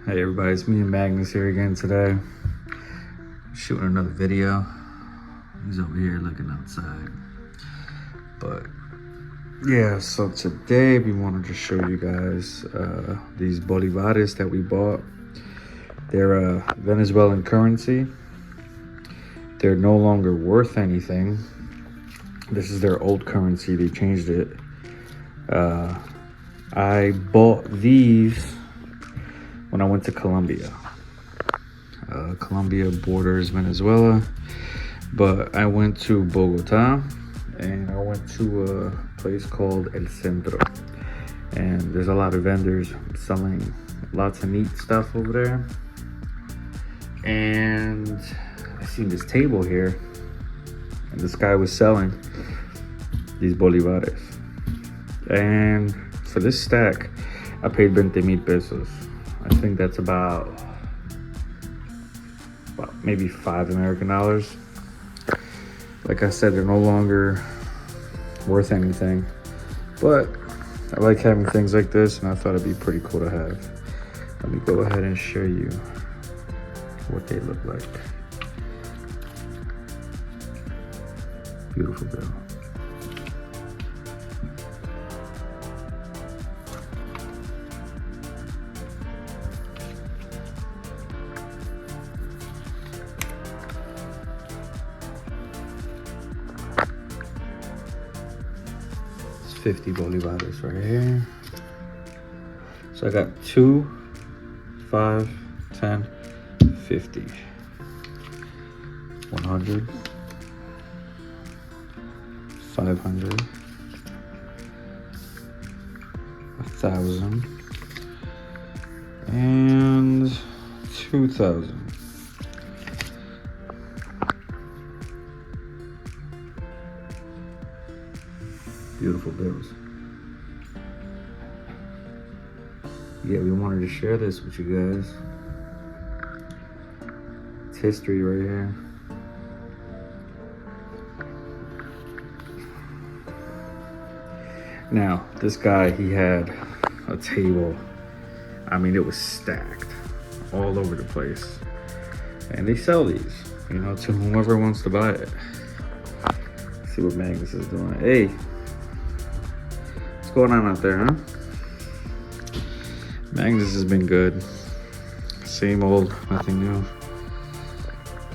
Hey everybody, it's me and Magnus here again today. Shooting another video. He's over here looking outside. But yeah, so today we wanted to show you guys these Bolivares that we bought. They're a Venezuelan currency. They're no longer worth anything. This is their old currency, they changed it. I bought these when I went to Colombia. Colombia borders Venezuela, but I went to Bogota and I went to a place called El Centro, and there's a lot of vendors selling lots of neat stuff over there. And I seen this table here and this guy was selling these bolivares, and for this stack I paid 20,000 pesos. I think that's about maybe $5 American. Like I said, they're no longer worth anything, but I like having things like this and I thought it'd be pretty cool to have. Let me go ahead and show you what they look like. Beautiful bill. It's 50 bolivares right here. So I got 2, 5, 10, 50, 100, 500, 1,000, and 2,000. Beautiful bills. Yeah, we wanted to share this with you guys. It's history right here. Now, this guy, he had a table. I mean, it was stacked all over the place. And they sell these, you know, to whoever wants to buy it. Let's see what Magnus is doing. Hey, what's going on out there, huh? Magnus has been good. Same old, nothing new.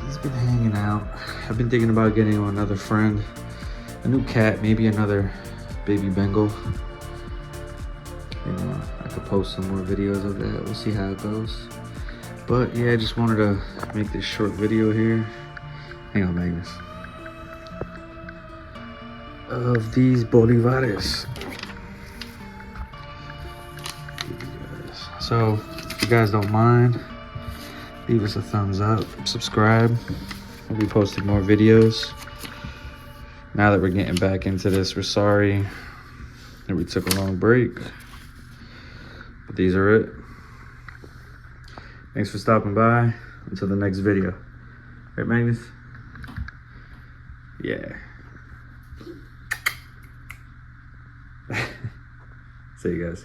He's been hanging out. I've been thinking about getting another friend, a new cat, maybe another baby Bengal. You know, I could post some more videos of that. We'll see how it goes. But yeah, I just wanted to make this short video here. Hang on, Magnus. Of these bolivares. So if you guys don't mind, leave us a thumbs up, subscribe. We'll be posting more videos. Now that we're getting back into this, we're sorry that we took a long break, but these are it. Thanks for stopping by. Until the next video. Right, Magnus? Yeah. See you guys.